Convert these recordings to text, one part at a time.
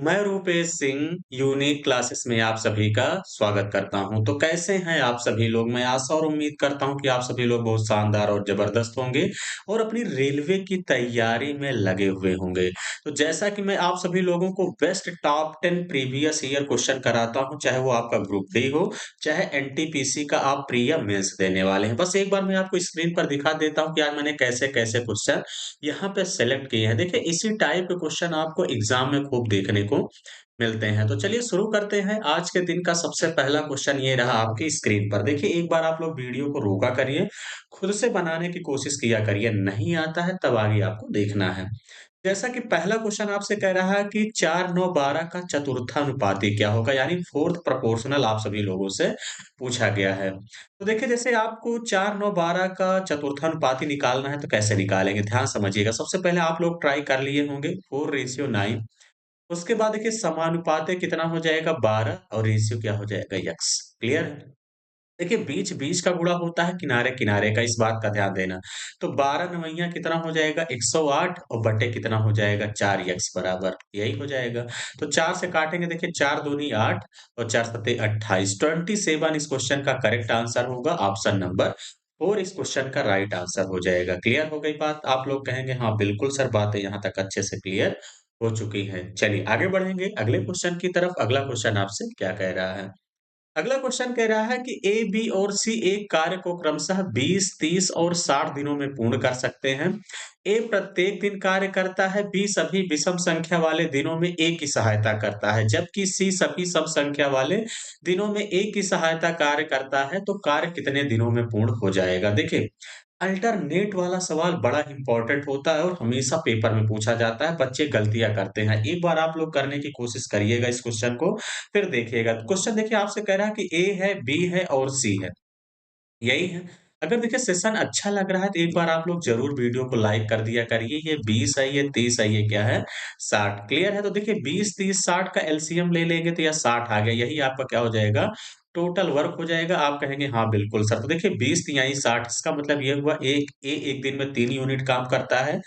मैं Rupesh Singh unique classes में आप सभी का स्वागत करता हूं। तो कैसे हैं आप सभी लोग? मैं आशा और उम्मीद करता हूं कि आप सभी लोग बहुत शानदार और जबरदस्त होंगे और अपनी रेलवे की तैयारी में लगे हुए होंगे। तो जैसा कि मैं आप सभी लोगों को best top 10 previous year question कराता हूं, चाहे वो आपका ग्रुप डी हो, चाहे एनटीपीसी का आप प्री या मेंस देने वाले हैं। बस एक बार मैं आपको स्क्रीन पर दिखा देता हूं कि आज मैंने कैसे-कैसे क्वेश्चन यहाँ पे सेलेक्ट किए हैं। देखिए इसी टाइप के क्वेश्चन आपको एग्जाम में खूब देखने को मिलते हैं। तो चलिए शुरू करते हैं। आज के दिन का सबसे पहला क्वेश्चन ये रहा आपकी स्क्रीन पर। देखिए एक बार आप लोग वीडियो को रोका करिए, खुद से बनाने की कोशिश किया करिए। नहीं आता है तब आगे आपको देखना है। जैसा कि पहला क्वेश्चन आपसे कह रहा है कि 4, 9, 12 का चतुर्थानुपाती क्या होगा? यानी फोर्थ प्रोपोर्शनल आप सभी लोगों से पूछा गया है। तो देखिए जैसे आपको 4, 9, 12 का चतुर्थानुपाती निकालना है तो कैसे निकालेंगे? ध्यान समझिएगा। सबसे पहले आप लोग ट्राई कर लिए होंगे 4:9। उसके बाद देखिए समानुपाते कितना हो जाएगा 12 और रेशियो क्या हो जाएगा यक्स। क्लियर है? देखिए बीच-बीच का गुणा होता है किनारे-किनारे का, इस बात का ध्यान देना। तो 12 नवैया कितना हो जाएगा 108 और बटे कितना हो जाएगा 4 यक्स बराबर यही हो जाएगा। तो 4 से काटेंगे देखिए 4 दूनी 8 और 4 सत्ते 28। 27 इस क्वेश्चन का करेक्ट आंसर होगा। ऑप्शन नंबर 4 इस क्वेश्चन का राइट आंसर हो जाएगा। क्लियर हो गई बात? आप लोग कहेंगे हाँ बिल्कुल सर, बातें यहाँ तक अच्छे से क्लियर हो चुकी हैं। चलिए आगे बढ़ेंगे अगले क्वेश्चन की तरफ। अगला क्वेश्चन आपसे क्या कह रहा है? अगला क्वेश्चन कह रहा है कि ए, बी और सी एक कार्य को क्रमशः 20, 30 और 60 दिनों में पूर्ण कर सकते हैं। ए प्रत्येक दिन कार्य करता है, बी सभी विषम संख्या वाले दिनों में ए की सहायता करता है, जबकि सी सभी सम संख्या वाले दिनों में ए की सहायता कार्य करता है, तो कार्य कितने दिनों में पूर्ण हो जाएगा? देखिए अल्टरनेट वाला सवाल बड़ा इंपॉर्टेंट होता है और हमेशा पेपर में पूछा जाता है, बच्चे गलतियाँ करते हैं। एक बार आप लोग करने की कोशिश करिएगा इस क्वेश्चन को, फिर देखिएगा। क्वेश्चन देखिए आपसे कह रहा है कि ए है, बी है और सी है। यही है। अगर देखिए सेशन अच्छा लग रहा है तो एक बार आप लोग ज़रूर वीडियो को लाइक कर दिया करिए। ये 20 है, ये 30 है, ये क्या है 60। क्लियर है? तो देखिए 20, 30, 60 का एलसीएम ले लेंगे तो यह 60 आ गया। यही आपका क्या हो जाएगा टोटल वर्क हो जाएगा। आप कहेंगे हाँ बिल्कुल सर। तो देखिए 20 तिहाई 60 इसका मतलब ये हुआ एक ए 1 दिन में 3 यूनिट काम करता है।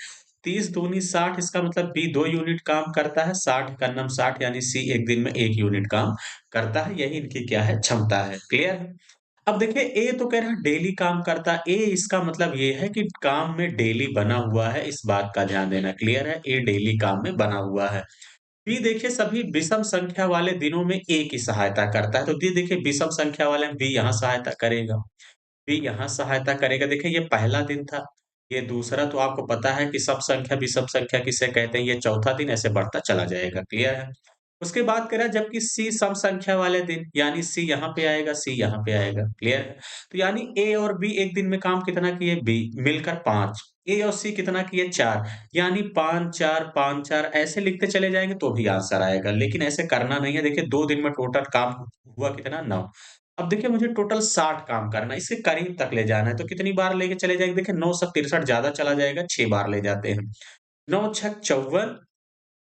30 दूनी 60 इसका मतलब बी 2 यूनिट काम करता है। 60 का नम 60 यानी सी 1 दिन में 1 यूनिट काम करता है। यही इनकी क्या है क्षमता है। क्लियर है? अब देखिए ए तो कह रहा है डेली काम करता है। ए इसका मतलब ये है कि काम में डेली बना हुआ है, इस बात का ध्यान देना। क्लियर है? ए डेली काम में बना हुआ है। बी देखिए सभी विषम संख्या वाले दिनों में ए की सहायता करता है। तो डी देखिए विषम संख्या वाले में बी यहाँ सहायता करेगा, बी यहाँ सहायता करेगा। देखिए ये पहला दिन था, ये दूसरा तो आपको पता है कि सब संख्या विषम संख्या किसे कहते हैं, ये चौथा दिन ऐसे बढ़ता चला जाएगा। क्लियर है? उसके बाद कह रहा है जबकि सी सम संख्या वाले दिन, यानी सी यहाँ पे आएगा, सी यहाँ पे आएगा। क्लियर है? तो यानी ए और बी एक दिन में काम कितना किए? बी मिलकर 5। ए और सी कितना किए? 4। यानी 5, 4, 5, 4 ऐसे लिखते चले जाएंगे तो भी आंसर आएगा। लेकिन ऐसे करना नहीं है। देखिए 2 दिन में टोटल काम हुआ कितना? 9। अब देखिए मुझे टोटल 60 काम करना है, इसके करीब तक ले जाना है, तो कितनी बार लेके चले जाएंगे? देखिए 9 से 63 ज्यादा चला जाएगा, 6 बार ले जाते हैं। 9 छक 54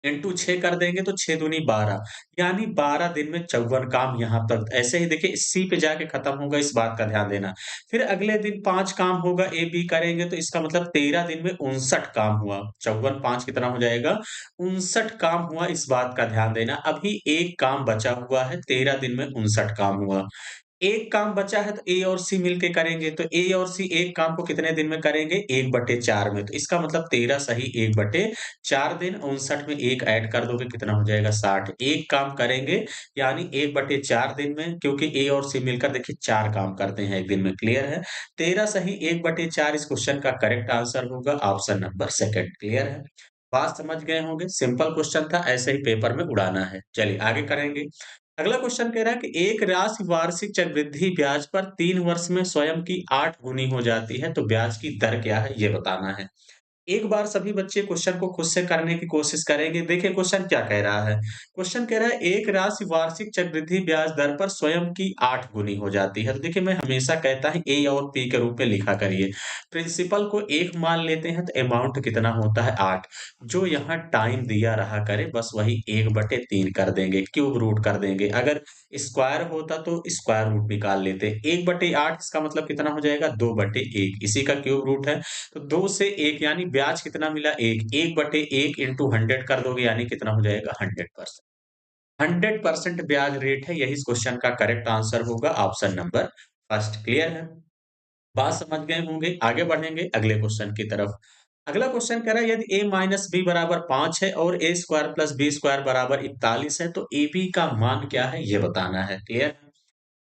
इंटू 6 कर देंगे तो 6 दूनी 12, यानी 12 दिन में 54 काम यहाँ तक। ऐसे ही देखिए सी पे जाके खत्म होगा, इस बात का ध्यान देना। फिर अगले दिन 5 काम होगा, ए बी करेंगे तो इसका मतलब 13 दिन में 59 काम हुआ। 54 5 कितना हो जाएगा? 59 काम हुआ, इस बात का ध्यान देना। अभी एक काम बचा हुआ है, 13 दिन में 59 काम हुआ। एक काम बचा है तो ए और सी मिलके करेंगे, तो ए और सी एक काम को कितने दिन में करेंगे? 1/4 में। तो इसका मतलब 13 सही 1/4 दिन, 59 में 1 ऐड कर दोगे कितना हो जाएगा? 60। एक काम करेंगे यानी 1/4 दिन में, क्योंकि ए और सी मिलकर देखिए 4 काम करते हैं एक दिन में। क्लियर है? 13 सही 1/4 इस क्वेश्चन का करेक्ट आंसर होगा। Option number second. क्लियर है? बात समझ गए होंगे। सिंपल क्वेश्चन था, ऐसे ही पेपर में उड़ाना है। चलिए आगे करेंगे। अगला क्वेश्चन कह रहा है कि एक राशि वार्षिक चक्रवृद्धि ब्याज पर 3 वर्ष में स्वयं की 8 गुनी हो जाती है, तो ब्याज की दर क्या है ये बताना है। एक बार सभी बच्चे क्वेश्चन को खुद से करने की कोशिश करेंगे। देखिए क्वेश्चन क्या कह रहा है। क्वेश्चन कह रहा है एक राशि वार्षिक चक्रवृद्धि ब्याज दर पर स्वयं की 8 गुनी हो जाती है। तो देखिए मैं हमेशा कहता हूँ ए और पी के रूप में लिखा करिए। प्रिंसिपल को 1 मान लेते हैं तो अमाउंट कितना होता है? 8। जो यहाँ टाइम दिया रहा करे बस वही 1/3 कर देंगे, क्यूब रूट कर देंगे। अगर स्क्वायर होता तो स्क्वायर रूट निकाल लेते। 1/8 इसका मतलब कितना हो जाएगा? 2/1, इसी का क्यूब रूट है। तो 2 से 1 यानी ब्याज कितना मिला 1, 1/1 इंटू 100 कर दोगे यानी कितना हो जाएगा 100%। 100% ब्याज रेट है, यही इस क्वेश्चन का करेक्ट आंसर होगा ऑप्शन नंबर फर्स्ट। क्लियर है? बात समझ गए होंगे। आगे बढ़ेंगे अगले क्वेश्चन की तरफ। अगला क्वेश्चन कह रहा है यदि a माइनस बी बराबर 5 है और a square plus b square बराबर 41 है तो ab का मान क्या है ये बताना है। क्लियर?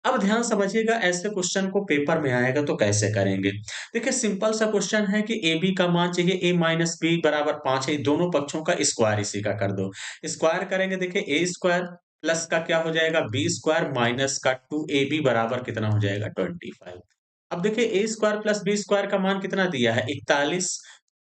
अब ध्यान समझिएगा, ऐसे क्वेश्चन को पेपर में आएगा तो कैसे करेंगे। देखिए सिंपल सा क्वेश्चन है कि ए बी का मान चाहिए, a माइनस बी बराबर 5 है, दोनों पक्षों का स्क्वायर इसी का कर दो। स्क्वायर करेंगे, देखिए ए स्क्वायर प्लस का क्या हो जाएगा बी स्क्वायर माइनस का 2ab बराबर कितना हो जाएगा 25। अब देखिए ए स्क्वायर प्लस बी स्क्वायर का मान कितना दिया है 41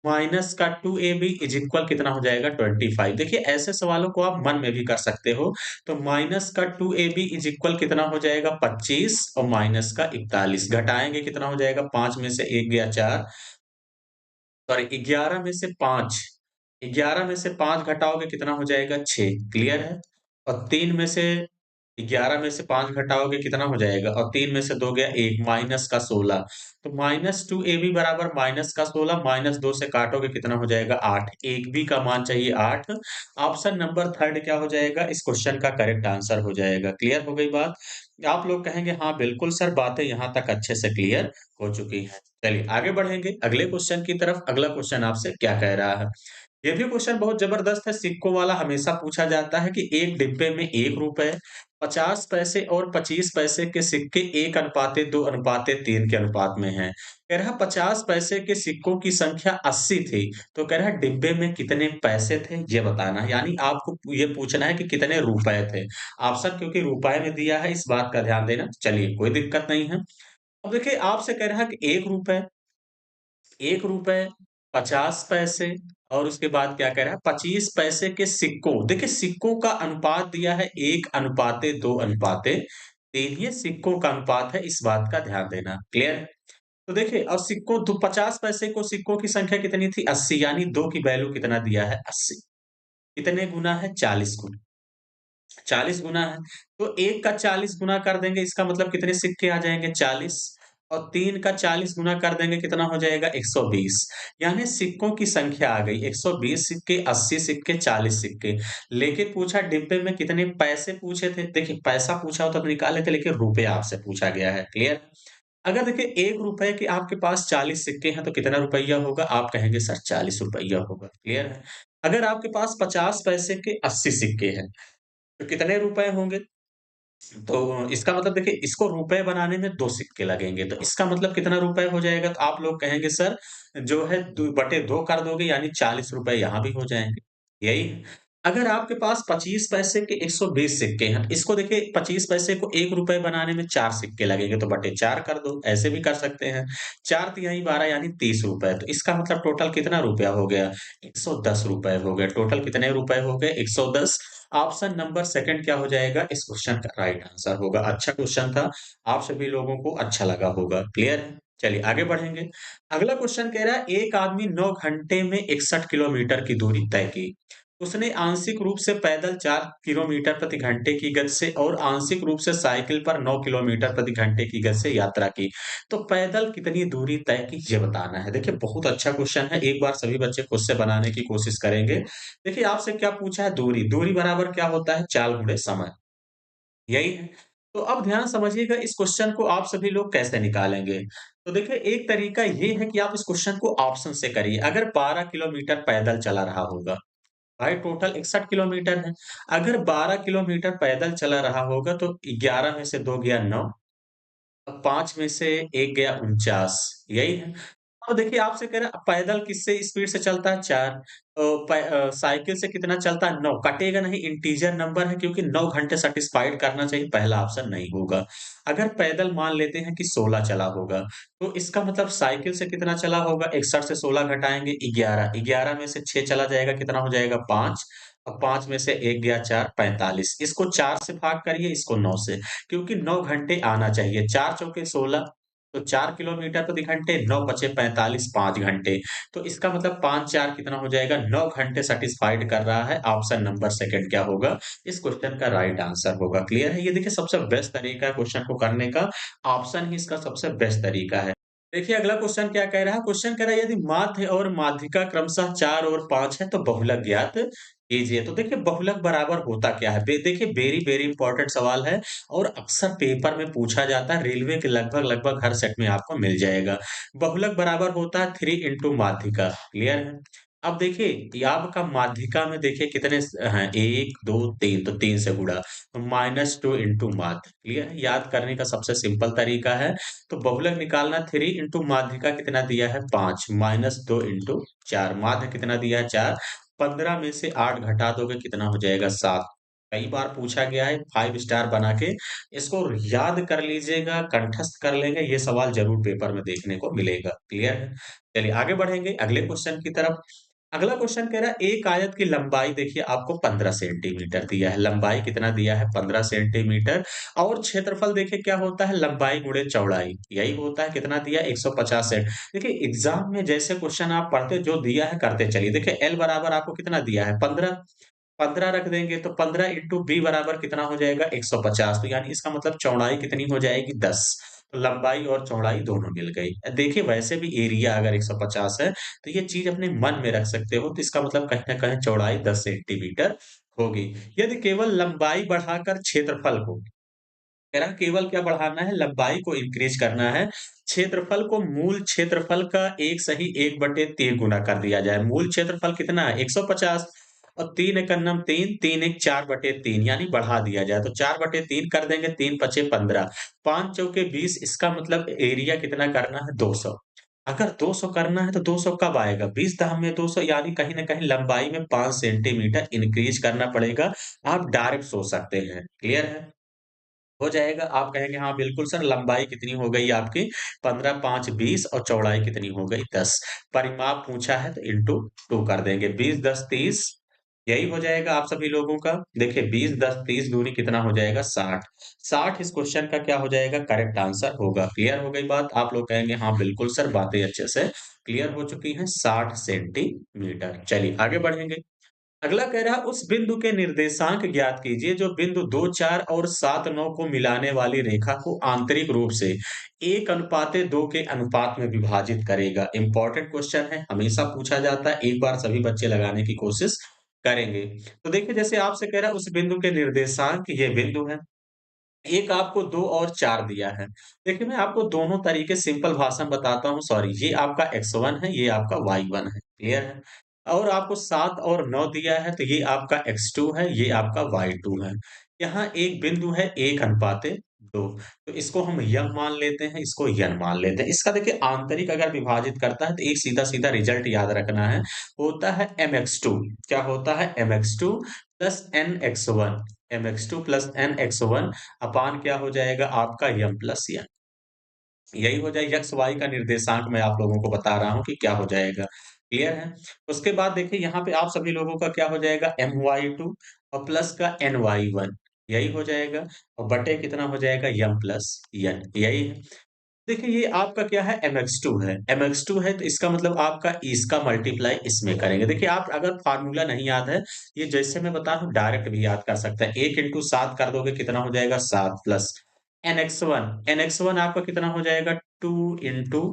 माइनस का 2ab इज इक्वल कितना हो जाएगा 25। देखिए ऐसे सवालों को आप मन में भी कर सकते हो। तो माइनस का 2ab इज इक्वल कितना हो जाएगा 25 और माइनस का 41 घटाएंगे कितना हो जाएगा 5 में से 1 गया 4, सॉरी 11 में से 5, 11 में से 5 घटाओगे कितना हो जाएगा 6। क्लियर है? और 3 में से 11 में से 5 घटाओगे कितना हो जाएगा और 3 में से 2 गया 1 माइनस का 16। तो माइनस 2ab बराबर माइनस का 16 माइनस 2 से काटोगे कितना हो जाएगा 8। एक बी का मान चाहिए 8। ऑप्शन नंबर थर्ड क्या हो जाएगा इस क्वेश्चन का करेक्ट आंसर हो जाएगा। क्लियर हो गई बात? आप लोग कहेंगे हाँ बिल्कुल सर, बातें यहाँ तक अच्छे से क्लियर हो चुकी हैं। चलिए आगे बढ़ेंगे अगले क्वेश्चन की तरफ। अगला क्वेश्चन आपसे क्या कह रहा है? ये भी क्वेश्चन बहुत जबरदस्त है, सिक्कों वाला हमेशा पूछा जाता है कि एक डिब्बे में 1 रुपए, 50 पैसे और 25 पैसे के सिक्के 1:2:3 के अनुपात में हैं। कह रहा 50 पैसे के सिक्कों की संख्या 80 थी, तो कह रहा डिब्बे में कितने पैसे थे ये बताना है। यानी आपको ये पूछना है कि कितने रुपए थे। ऑप्शन क्योंकि रुपए में दिया है इस बात का ध्यान देना। चलिए कोई दिक्कत नहीं है। अब देखिए आपसे कह रहा है कि 1 रुपए, 1 रुपए, 50 पैसे और उसके बाद क्या कह रहा है 25 पैसे के सिक्कों। देखिए सिक्कों का अनुपात दिया है 1:2:3, ये सिक्कों का अनुपात है, इस बात का ध्यान देना। क्लियर है? तो देखिए और सिक्कों तो 50 पैसे को सिक्कों की संख्या कितनी थी 80, यानी 2 की वैल्यू कितना दिया है 80। कितने गुना है 40 गुना, 40 गुना है। तो 1 का 40 गुना कर देंगे, इसका मतलब कितने सिक्के आ जाएँगे 40 और 3 का 40 गुना कर देंगे कितना हो जाएगा 120। यानी सिक्कों की संख्या आ गई 120 सिक्के, 80 सिक्के, 40 सिक्के। लेकिन पूछा डिब्बे में कितने पैसे पूछे थे। देखिए पैसा पूछा होता तो निकाल लेते, लेकिन रुपए आपसे पूछा गया है। क्लियर? अगर देखिए 1 रुपए के आपके पास 40 सिक्के हैं तो कितना रुपया होगा? आप कहेंगे सर 40 रुपया होगा। क्लियर है? अगर आपके पास 50 पैसे के 80 सिक्के हैं तो कितने रुपए होंगे? तो इसका मतलब देखिए इसको रुपए बनाने में 2 सिक्के लगेंगे, तो इसका मतलब कितना रुपए हो जाएगा? तो आप लोग कहेंगे सर जो है 2/2 कर दोगे यानी 40 रुपए यहाँ भी हो जाएँगे, यही है। अगर आपके पास 25 पैसे के 120 सिक्के हैं, इसको देखिए 25 पैसे को 1 रुपए बनाने में 4 सिक्के लगेंगे, तो बटे 4 कर दो, ऐसे भी कर सकते हैं। 4 तिहाई 12 यानी 30 रुपए, तो इसका मतलब टोटल कितना रुपया हो गया? 110 रुपए हो गए। टोटल कितने रुपए हो गए? 110। ऑप्शन नंबर सेकंड क्या हो जाएगा इस क्वेश्चन का राइट आंसर होगा। अच्छा क्वेश्चन था, आप सभी लोगों को अच्छा लगा होगा। क्लियर है? चलिए आगे बढ़ेंगे। अगला क्वेश्चन कह रहा है एक आदमी 9 घंटे में 61 किलोमीटर की दूरी तय की। उसने आंशिक रूप से पैदल 4 किलोमीटर प्रति घंटे की गति से और आंशिक रूप से साइकिल पर 9 किलोमीटर प्रति घंटे की गति से यात्रा की। तो पैदल कितनी दूरी तय की ये बताना है। देखिए बहुत अच्छा क्वेश्चन है, एक बार सभी बच्चे खुद से बनाने की कोशिश करेंगे। देखिए आपसे क्या पूछा है दूरी, दूरी बराबर क्या होता है चाल गुणे समय, यही है। तो अब ध्यान समझिएगा इस क्वेश्चन को आप सभी लोग कैसे निकालेंगे। तो देखिए एक तरीका ये है कि आप इस क्वेश्चन को ऑप्शन से करिए। अगर 12 किलोमीटर पैदल चला रहा होगा, भाई टोटल 61 किलोमीटर है। अगर 12 किलोमीटर पैदल चला रहा होगा तो 11 में से 2 गया 9, अब 5 में से 1 गया 49, यही है। और देखिए आपसे कह रहा है पैदल किससे स्पीड से चलता है 4, साइकिल से कितना चलता है 9, कटेगा नहीं, इंटीजर नंबर है क्योंकि 9 घंटे सैटिस्फाइड करना चाहिए, पहला ऑप्शन नहीं होगा। अगर पैदल मान लेते हैं कि 16 चला होगा, तो इसका मतलब साइकिल से कितना चला होगा 61 से 16 घटाएँगे 11, 11 में से 6 चला जाएगा कितना हो जाएगा 5 और 5 में से 1 गया 4, 45। इसको 4 से भाग करिए, इसको 9 से, क्योंकि 9 घंटे आना चाहिए, 4 चौके 16 तो 4 किलोमीटर प्रति घंटे, 9 बचे 45, 5 घंटे। तो इसका मतलब 5-4 कितना हो जाएगा 9 घंटे सैटिस्फाइड कर रहा है। ऑप्शन नंबर सेकंड क्या होगा? इस क्वेश्चन का राइट आंसर होगा। क्लियर है? ये देखिए सबसे बेस्ट तरीका है क्वेश्चन को करने का, ऑप्शन ही इसका सबसे बेस्ट तरीका है। देखिए अगला क्वेश्चन क्या कह रहा है? क्वेश्चन कह रहा है यदि माध्य और माध्यिका क्रमशः 4 और 5 है तो बहुलक ज्ञात कीजिए। तो देखिए बहुलक बराबर होता क्या है? देखिए वेरी वेरी इंपॉर्टेंट सवाल है और अक्सर पेपर में पूछा जाता है। रेलवे के लगभग हर सेट में आपको मिल जाएगा। बहुलक बराबर होता है 3 इंटू माध्यिका। क्लियर है? अब देखिए ये आपका माध्यिका में देखिए कितने हैं 1 2 3 तो 3 से गुणा तो -2 इंटू माध्य। क्लियर है? याद करने का सबसे सिंपल तरीका है। तो बहुलक निकालना 3 इंटू माध्यिका कितना दिया है 5 -2 इंटू 4 माध्य कितना दिया है 4 15 में से 8 घटा दोगे कितना हो जाएगा 7। कई बार पूछा गया है 5 स्टार बना के इसको याद कर लीजिएगा, कंठस्थ कर लेंगे, ये सवाल जरूर पेपर में देखने को मिलेगा। क्लियर है? चलिए आगे बढ़ेंगे अगले क्वेश्चन की तरफ। अगला क्वेश्चन कह रहा है एक आयत की लंबाई देखिए आपको 15 सेंटीमीटर दिया है। लंबाई कितना दिया है 15 सेंटीमीटर और क्षेत्रफल देखिए क्या होता है लंबाई गुणे चौड़ाई। यही होता है कितना दिया 150 सेंट। देखिए एग्जाम में जैसे क्वेश्चन आप पढ़ते जो दिया है करते चलिए। देखिए एल बराबर आपको कितना दिया है 15 15 रख देंगे तो 15 इंटू बी बराबर कितना हो जाएगा 150 तो यानी इसका मतलब चौड़ाई कितनी हो जाएगी 10। तो लंबाई और चौड़ाई दोनों मिल गई। देखिए वैसे भी एरिया अगर 150 है तो ये चीज अपने मन में रख सकते हो तो इसका मतलब कहीं न कहीं चौड़ाई 10 सेंटीमीटर होगी। यदि केवल लंबाई बढ़ाकर क्षेत्रफल को कह रहा है केवल क्या बढ़ाना है लंबाई को इंक्रीज करना है, क्षेत्रफल को मूल क्षेत्रफल का 1 सही 1/3 गुना कर दिया जाए। मूल क्षेत्रफल कितना है 150 और 3 एकम 3 3 एक 4/3 यानी बढ़ा दिया जाए तो 4/3 कर देंगे 3 पचे 15 5 चौके 20 इसका मतलब एरिया कितना करना है 200। अगर 200 करना है तो 200 कब आएगा 20 दाम में 200 यानी कहीं न कहीं लंबाई में 5 सेंटीमीटर इंक्रीज करना पड़ेगा। आप डायरेक्ट सोच सकते हैं। क्लियर है? हो जाएगा, आप कहेंगे हाँ बिल्कुल सर लंबाई कितनी हो गई आपकी 15 5 20 और चौड़ाई कितनी हो गई 10। परिमाप पूछा है तो इंटू 2 कर देंगे 20 10 30 यही हो जाएगा आप सभी लोगों का। देखिए 20 10 30 दूनी कितना हो जाएगा 60। 60 इस क्वेश्चन का क्या हो जाएगा करेक्ट आंसर होगा। क्लियर हो गई बात? आप लोग कहेंगे हाँ बिल्कुल सर बातें अच्छे से क्लियर हो चुकी हैं 60 सेंटीमीटर। चलिए आगे बढ़ेंगे। अगला कह रहा है उस बिंदु के निर्देशांक ज्ञात कीजिए जो बिंदु 2 4 और 7 9 को मिलाने वाली रेखा को आंतरिक रूप से 1:2 के अनुपात में विभाजित करेगा। इंपॉर्टेंट क्वेश्चन है हमेशा पूछा जाता है एक बार सभी बच्चे लगाने की कोशिश करेंगे। तो देखिए जैसे आपसे कह रहा है उस बिंदु के निर्देशांक ये बिंदु है। एक आपको 2 और 4 दिया है। देखिए मैं आपको दोनों तरीके सिंपल भाषा में बताता हूँ सॉरी ये आपका x1 है, ये आपका y1 है, क्लियर है? और आपको 7 और 9 दिया है तो ये आपका x2 है, ये आपका y2 है। यहाँ एक बिंदु है 1:2 तो इसको हम यम मान लेते हैं, इसको यन मान लेते हैं। इसका देखिए आंतरिक अगर विभाजित करता है तो एक सीधा-सीधा रिजल्ट याद रखना है, होता है mx2 क्या होता है mx2 plus nx1 mx2 plus nx1 अपान क्या हो जाएगा आपका यम प्लस यन। यही हो जाए एक्स वाई का निर्देशांक मैं आप लोगों को बता रहा हूँ कि क्या हो जाएगा। क्लियर है? उसके बाद देखिए यहाँ पे आप सभी लोगों का क्या हो जाएगा my2 और प्लस का ny1 यही हो जाएगा और बटे कितना हो जाएगा यम प्लस यन यही है। देखिए ये आपका क्या है mx2 है। mx2 है तो इसका मतलब आपका इसका मल्टीप्लाई इसमें करेंगे। देखिए आप अगर फ़ॉर्मूला नहीं याद है, ये जैसे मैं बता रहा हूँ डायरेक्ट भी याद कर सकते हैं। 1 इंटू 7 कर दोगे कितना हो जाएगा 7 प्लस nx1 आपका कितना हो जाएगा 2 इंटू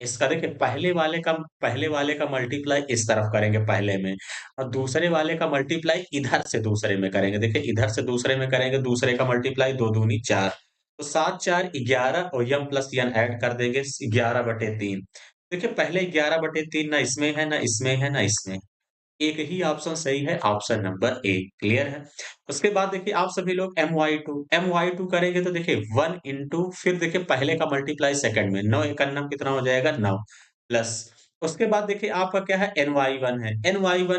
इसका देखिए पहले वाले का मल्टीप्लाई इस तरफ करेंगे पहले में और दूसरे वाले का मल्टीप्लाई इधर से दूसरे में करेंगे। देखिए इधर से दूसरे में करेंगे, दूसरे का मल्टीप्लाई 2 दूनी 4 तो 7 4 11 और यम प्लस यन ऐड कर देंगे 11/3। देखिए पहले 11/3 ना इसमें है, ना इसमें है, ना इसमें। एक ही ऑप्शन सही है, ऑप्शन नंबर ए क्लियर है। उसके बाद देखिए आप सभी लोग my2 करेंगे तो देखिए 1 इंटू फिर देखिए पहले का मल्टीप्लाई सेकंड में 9 एकन्नम कितना हो जाएगा 9 प्लस उसके बाद देखिए आपका क्या है ny1 है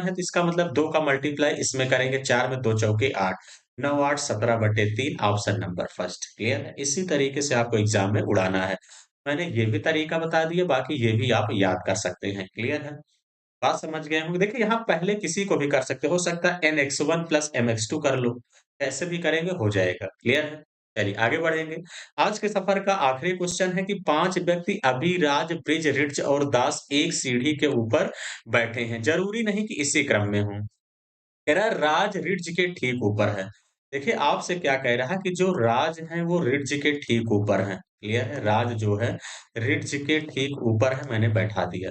तो इसका मतलब 2 का मल्टीप्लाई इसमें करेंगे 4 में 2 चौके 8 9 8 17/3 ऑप्शन नंबर फर्स्ट क्लियर है। इसी तरीके से आपको एग्जाम में उड़ाना है। मैंने ये भी तरीका बता दिया बाकी ये भी आप याद कर सकते हैं क्लियर है। बात समझ गए होंगे। देखिए यहाँ पहले किसी को भी कर सकते हो सकता है nx1 प्लस mx2 कर लो। ऐसे भी करेंगे हो जाएगा। क्लियर है? चलिए आगे बढ़ेंगे। आज के सफर का आखिरी क्वेश्चन है कि 5 व्यक्ति अभिराज, ब्रिज, ऋच और दास एक सीढ़ी के ऊपर बैठे हैं। ज़रूरी नहीं कि इसी क्रम में हों। कह रहा है राज ऋज के ठीक ऊपर है। देखिए, आपसे क्या कह रहा है कि जो राज हैं वो रिड्ज के ठीक ऊपर हैं, क्लियर है? राज जो है रिड्ज के ठीक ऊपर है, मैंने बैठा दिया।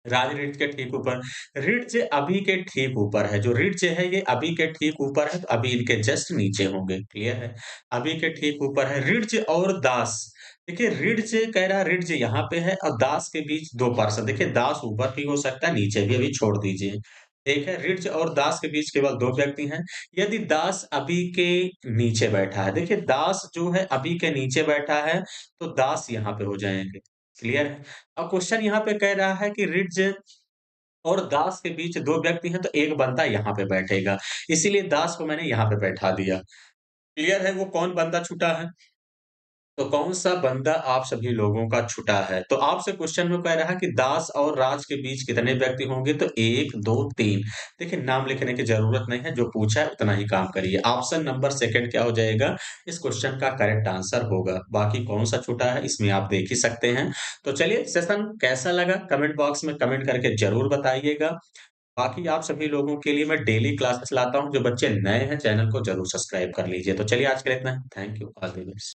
राज रिड्ज के ठीक ऊपर रिड्ज अभी के ठीक ऊपर है, जो रिड्ज है ये अभी के ठीक ऊपर है, तो अभी इनके जस्ट नीचे होंगे, क्लियर है? अभी के ठीक ऊपर है रिड्ज और दास। देखिए रिड्ज कह रहा है रिड्ज यहाँ पे है और दास के बीच 2 पर्सन देखिए दास ऊपर भी हो सकता है, नीचे भी अभी छोड़ दीजिए। ठीक है? रिड्ज और दास के बीच केवल 2 व्यक्ति हैं। यदि दास अभी के नीचे बैठा है, देखिए दास जो है अभी के नीचे बैठा है, तो दास यहाँ पे हो जाएँगे, क्लियर है? अब क्वेश्चन यहाँ पे कह रहा है कि रिड्ज और दास के बीच 2 व्यक्ति हैं, तो एक बंदा यहाँ पे बैठेगा। इसीलिए दास को मैंने यहाँ पे बैठा दिया। क्लियर है वो कौन बंदा छूटा है? तो कौन-सा बंदा आप सभी लोगों का छूटा है? तो आपसे क्वेश्चन में कह रहा है कि दास और राज के बीच कितने व्यक्ति होंगे? तो 1, 2, 3 देखिए नाम लिखने की ज़रूरत नहीं है, जो पूछा है उतना ही काम करिए। ऑप्शन नंबर सेकंड क्या हो जाएगा? इस क्वेश्चन का करेक्ट आंसर होगा। बाकी कौन-सा छूटा है इसमें आप देख ही सकते हैं। तो चलिए सेशन कैसा लगा? कमेंट बॉक्स में कमेंट करके ज़रूर बताइएगा। बाकी आप सभी लोगों के लिए मैं डेली क्लासेस लाता हूँ, जो बच्चे नए हैं चैनल को ज़रूर सब्सक्राइब कर लीजिए। तो चलिए आज के लिए इतना ही। Thank you. All the best.